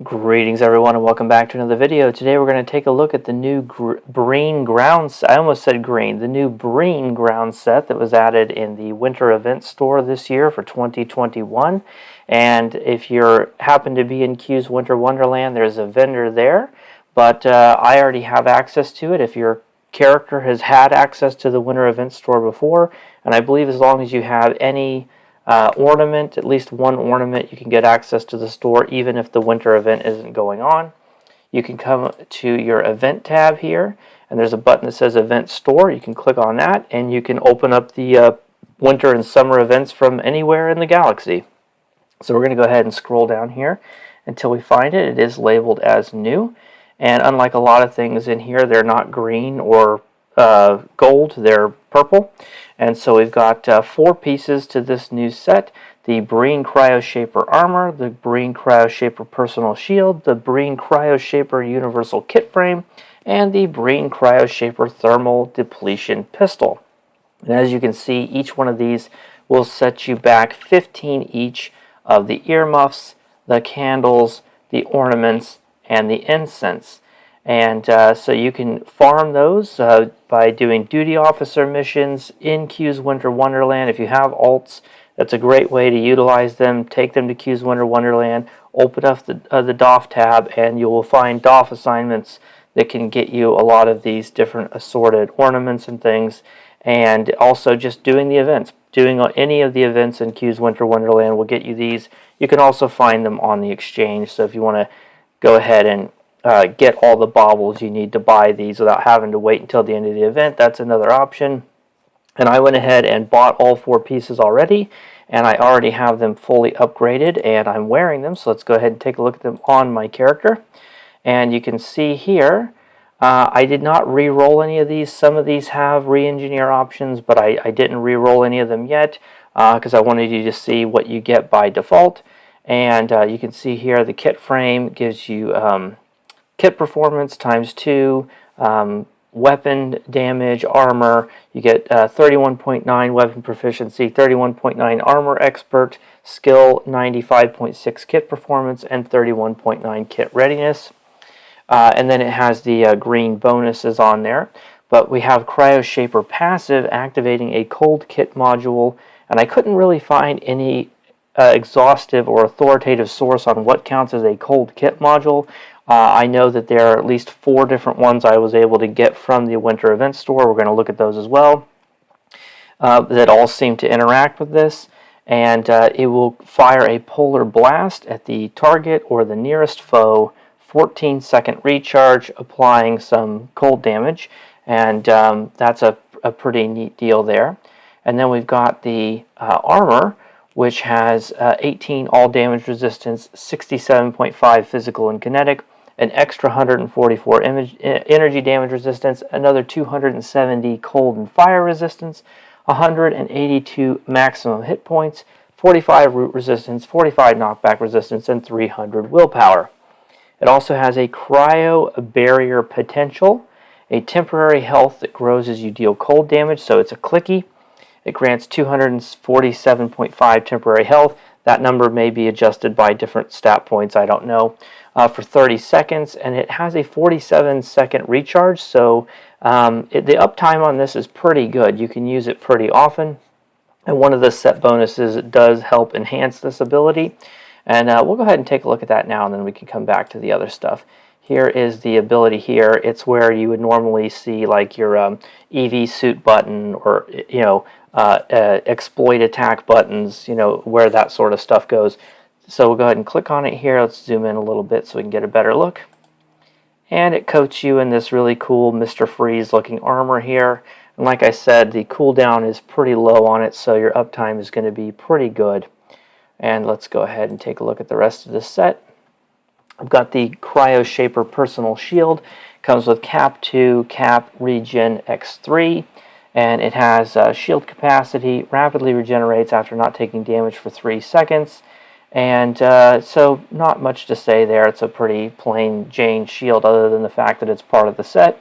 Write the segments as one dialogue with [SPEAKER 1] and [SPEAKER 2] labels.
[SPEAKER 1] Greetings everyone and welcome back to another video. Today we're going to take a look at the new Breen ground set. I almost said green. The new Breen ground set that was added in the winter event store this year for 2021. And if you happen to be in Q's Winter Wonderland, there's a vendor there. But I already have access to it. If your character has had access to the winter event store before, and I believe as long as you have any ornament, at least one ornament, you can get access to the store even if the winter event isn't going on. You can come to your event tab here, and there's a button that says Event Store. You can click on that, and you can open up the winter and summer events from anywhere in the galaxy. So we're going to go ahead and scroll down here until we find it. It is labeled as new, and unlike a lot of things in here, they're not green or gold, they're purple. And so we've got 4 pieces to this new set: the Breen Cryo Shaper Armor, the Breen Cryo Shaper Personal Shield, the Breen Cryo Shaper Universal Kit Frame, and the Breen Cryo Shaper Thermal Depletion Pistol. And as you can see, each one of these will set you back 15 each of the earmuffs, the candles, the ornaments, and the incense. And so you can farm those by doing duty officer missions in Q's Winter Wonderland. If you have alts, that's a great way to utilize them. Take them to Q's Winter Wonderland, open up the DOF tab, and you will find DOF assignments that can get you a lot of these different assorted ornaments and things. And also just doing the events. Doing any of the events in Q's Winter Wonderland will get you these. You can also find them on the exchange. So if you want to go ahead and get all the baubles you need to buy these without having to wait until the end of the event, that's another option. And I went ahead and bought all 4 pieces already, and I already have them fully upgraded, and I'm wearing them. So let's go ahead and take a look at them on my character. And you can see here, I did not re-roll any of these. Some of these have re-engineer options, but I didn't re-roll any of them yet because I wanted you to see what you get by default. And you can see here the kit frame gives you kit performance ×2, weapon damage, armor. You get 31.9 weapon proficiency, 31.9 armor expert, skill 95.6 kit performance, and 31.9 kit readiness. And then it has the green bonuses on there. But we have Cryo Shaper passive activating a cold kit module, and I couldn't really find any exhaustive or authoritative source on what counts as a cold kit module. I know that there are at least 4 different ones I was able to get from the winter event store. We're going to look at those as well. That all seem to interact with this, and it will fire a polar blast at the target or the nearest foe, 14-second recharge, applying some cold damage, and that's a pretty neat deal there. And then we've got the armor, which has 18 all damage resistance, 67.5 physical and kinetic, an extra 144 energy damage resistance, another 270 cold and fire resistance, 182 maximum hit points, 45 root resistance, 45 knockback resistance, and 300 willpower. It also has a cryo barrier potential, a temporary health that grows as you deal cold damage, so it's a clicky. It grants 247.5 temporary health. That number may be adjusted by different stat points, I don't know, for 30 seconds. And it has a 47-second recharge, so the uptime on this is pretty good. You can use it pretty often. And one of the set bonuses, it does help enhance this ability. And we'll go ahead and take a look at that now, and then we can come back to the other stuff. Here is the ability here. It's where you would normally see like your EV suit button or, exploit attack buttons, where that sort of stuff goes. So we'll go ahead and click on it here. Let's zoom in a little bit so we can get a better look. And it coats you in this really cool Mr. Freeze looking armor here. And like I said, the cooldown is pretty low on it, so your uptime is going to be pretty good. And let's go ahead and take a look at the rest of this set. I've got the Cryo Shaper Personal Shield. Comes with Cap 2, Cap Regen X3, and it has shield capacity, rapidly regenerates after not taking damage for 3 seconds. And so not much to say there. It's a pretty plain Jane shield other than the fact that it's part of the set.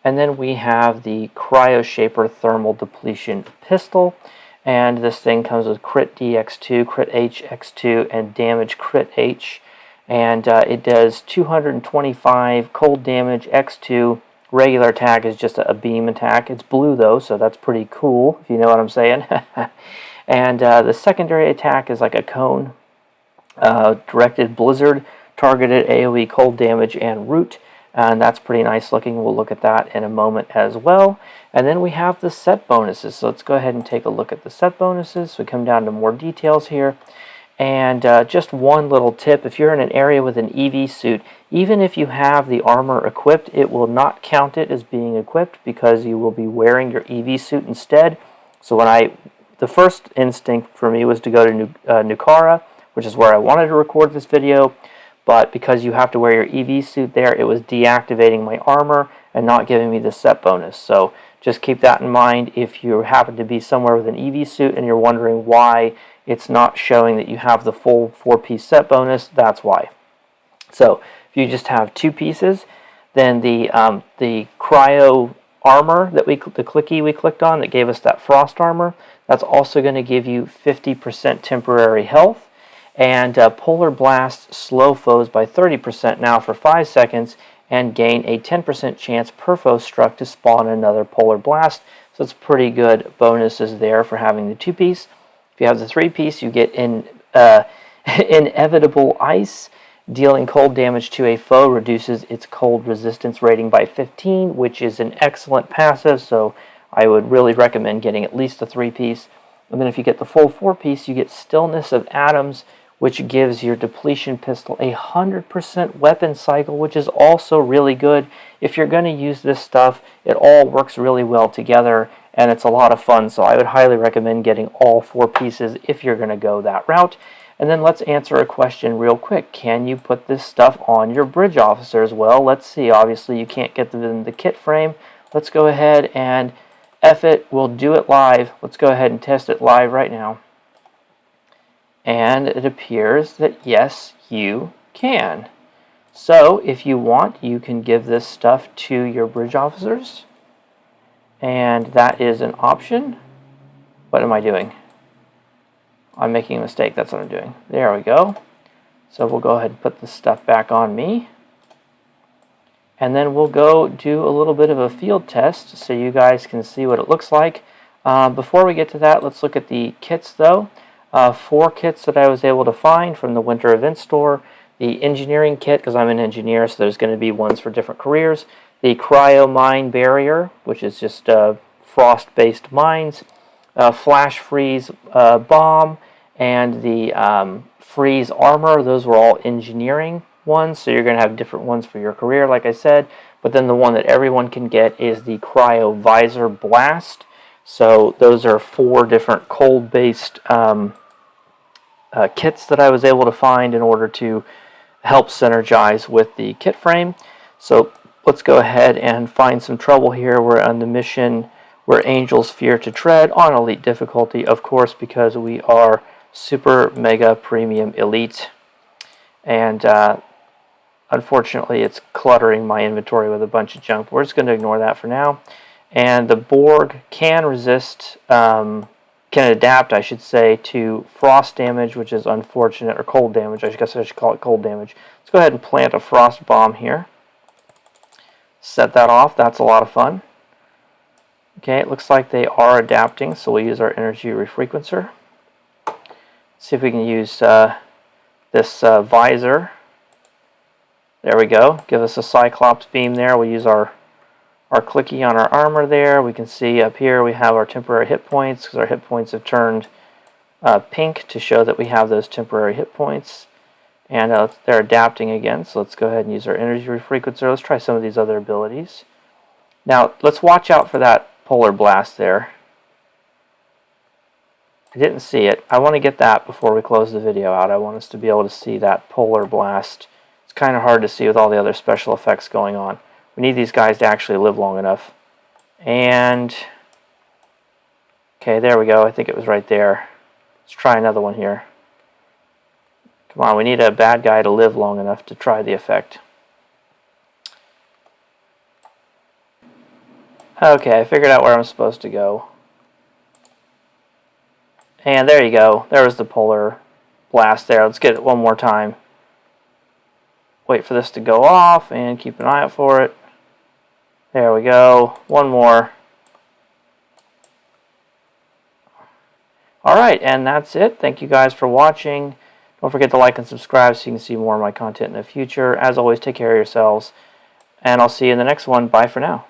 [SPEAKER 1] And then we have the Cryo Shaper Thermal Depletion Pistol. And this thing comes with Crit DX2, Crit HX2, and Damage Crit H. and it does 225 cold damage, X2. Regular attack is just a beam attack. It's blue though, so that's pretty cool, if you know what I'm saying. And the secondary attack is like a cone. Directed blizzard, targeted AoE cold damage, and root. And that's pretty nice looking. We'll look at that in a moment as well. And then we have the set bonuses. So let's go ahead and take a look at the set bonuses. So we come down to more details here. And just one little tip, if you're in an area with an EV suit, even if you have the armor equipped, it will not count it as being equipped because you will be wearing your EV suit instead. So the first instinct for me was to go to Nukara, which is where I wanted to record this video, but because you have to wear your EV suit there, it was deactivating my armor and not giving me the set bonus. So just keep that in mind if you happen to be somewhere with an EV suit and you're wondering why it's not showing that you have the full 4-piece set bonus, that's why. So if you just have 2 pieces, then the cryo armor that the clicky we clicked on that gave us that frost armor, that's also going to give you 50% temporary health. And Polar Blast slow foes by 30% now for 5 seconds and gain a 10% chance per foe struck to spawn another Polar Blast. So it's pretty good bonuses there for having the 2-piece. If you have the 3-piece, you get Inevitable Ice. Dealing cold damage to a foe reduces its cold resistance rating by 15, which is an excellent passive, so I would really recommend getting at least the 3-piece. And then if you get the full 4-piece, you get Stillness of Atoms, which gives your depletion pistol a 100% weapon cycle, which is also really good. If you're going to use this stuff, it all works really well together, and it's a lot of fun, so I would highly recommend getting all 4 pieces if you're going to go that route. And then let's answer a question real quick. Can you put this stuff on your bridge officers? Well, let's see. Obviously, you can't get them in the kit frame. Let's go ahead and F it. We'll do it live. Let's go ahead and test it live right now. And it appears that yes, you can. So if you want, you can give this stuff to your bridge officers. And that is an option. What am I doing? I'm making a mistake. That's what I'm doing. There we go. So we'll go ahead and put this stuff back on me. And then we'll go do a little bit of a field test so you guys can see what it looks like. Before we get to that, let's look at the kits though. 4 kits that I was able to find from the Winter Event Store. The engineering kit, because I'm an engineer, so there's going to be ones for different careers. The Cryo Mine Barrier, which is just frost-based mines. Flash Freeze Bomb, and the Freeze Armor. Those were all engineering ones, so you're going to have different ones for your career, like I said. But then the one that everyone can get is the Cryo Visor Blast. So those are 4 different cold-based kits that I was able to find in order to help synergize with the kit frame. So let's go ahead and find some trouble here. We're on the mission Where Angels Fear to Tread on Elite difficulty, of course, because we are Super Mega Premium Elite. And unfortunately, it's cluttering my inventory with a bunch of junk. We're just going to ignore that for now. And the Borg can resist, can adapt, I should say, to frost damage, which is unfortunate, or cold damage. I guess I should call it cold damage. Let's go ahead and plant a frost bomb here. Set that off. That's a lot of fun. Okay, it looks like they are adapting, so we'll use our energy refrequencer. See if we can use this visor. There we go. Give us a Cyclops beam there. We'll use our clicky on our armor there. We can see up here we have our temporary hit points because our hit points have turned pink to show that we have those temporary hit points. And they're adapting again, so let's go ahead and use our energy refrequencer. Let's try some of these other abilities. Now, let's watch out for that Polar Blast there. I didn't see it. I want to get that before we close the video out. I want us to be able to see that Polar Blast. It's kind of hard to see with all the other special effects going on. We need these guys to actually live long enough. And, okay, there we go. I think it was right there. Let's try another one here. Come on, we need a bad guy to live long enough to try the effect. Okay, I figured out where I'm supposed to go. And there you go. There was the Polar Blast there. Let's get it one more time. wait for this to go off and keep an eye out for it. There we go. One more. Alright, and that's it. Thank you guys for watching. Don't forget to like and subscribe so you can see more of my content in the future. As always, take care of yourselves, and I'll see you in the next one. Bye for now.